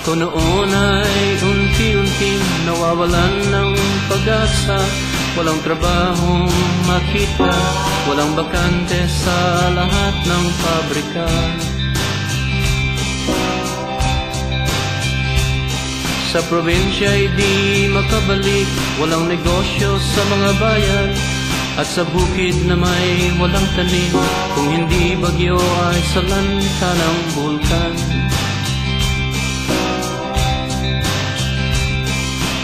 Ako noon ay unti-unting nawawalan ng pag-asa. Walang trabahong makita, walang bakante sa lahat ng pabrika. Sa probinsya'y di makabalik, walang negosyo sa mga bayan, at sa bukid na may walang tanim, kung hindi bagyo ay sa lanta ng bulkan.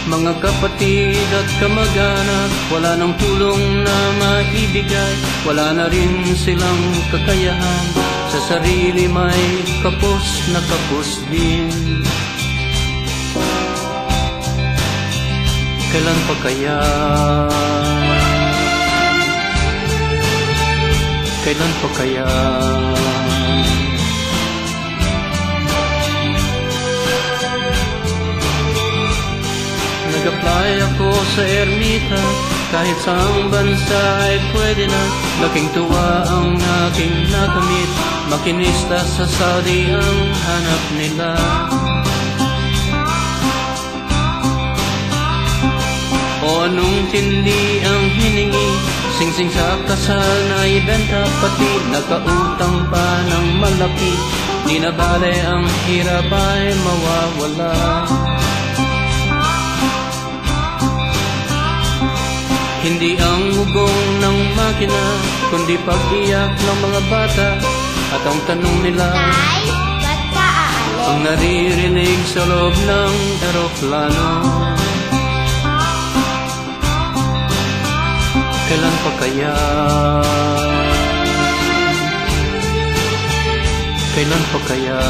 Mga kapatid at kamag-anak, wala nang tulong na maibigay, wala na rin silang kakayahan, sa sarili may kapos na kapos din. Kailan pa kaya? Kailan pa kaya? Nag-apply ako sa ermita, kahit saang bansa ay pwede na. Laking tuwa ang aking nakamit, makinista sa Saudi ang hanap nila. O anong tindi ang hiningi, singsing sa kasal na ibenta, pati nakautang pa ng malaki. Di na bale ang hirap ay mawawala. Hindi ang ugong ng makina, kundi pag-iyak ng mga bata. At ang tanong nila, Tay, ba't ka aalis? ang naririnig sa loob ng eroplano. Kailan pa kaya? Kailan pa kaya?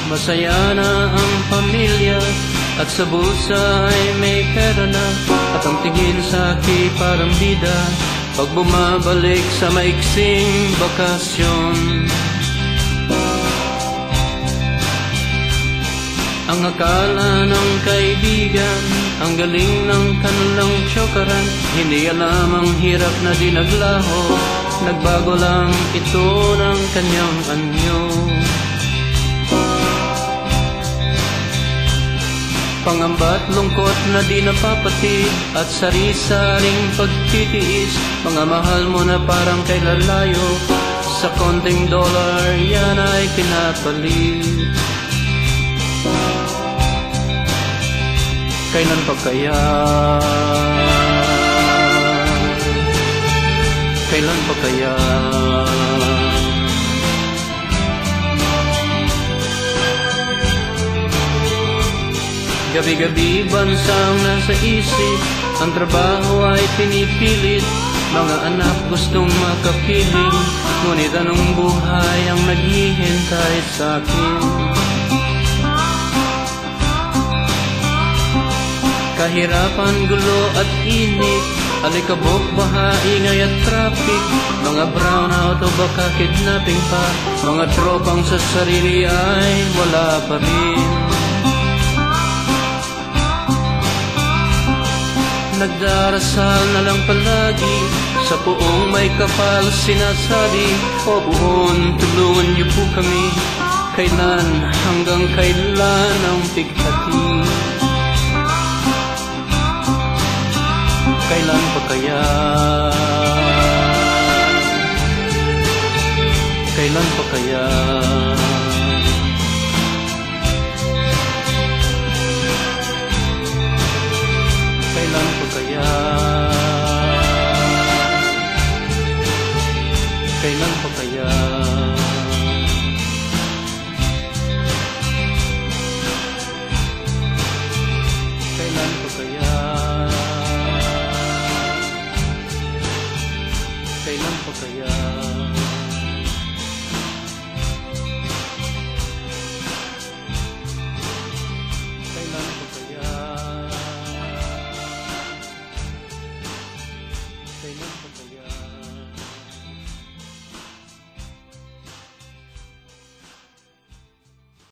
Masaya na ang pamilya, at sa bulsa ay may pera na, at ang tingin sa akin parang bida pag bumabalik sa maiksing bakasyon. Ang akala ng kaibigan, ang galing ng kanilang tsokaran, hindi alam ang hirap na dinaglaho, nagbago lang ito ng kanyang anyo. Pangamba't lungkot na di napapatid, at sari-saring pagtitiis, mga mahal mo na parang kay lalayo, sa konting dollar yan ay pinapalit. Kailan pa kaya? Kailan pa kaya? Gabi-gabi bansang nasa isip, ang trabaho ay pinipilit, mga anak gustong makapiling, ngunit anong buhay ang naghihintay sa akin? Kahirapan, gulo at init, alikabok, baha, ingay at traffic, mga brownout o baka kidnapping pa, mga tropang sa sarili ay wala pa rin. Nagdarasal na lang palagi, sa puong may kapal sinasabi, o buon, tulungan niyo po kami, kailan hanggang kailan ang pighati? Kailan pa kaya? Kailan pa kaya? Kailan pa kaya? Kailan pa kaya?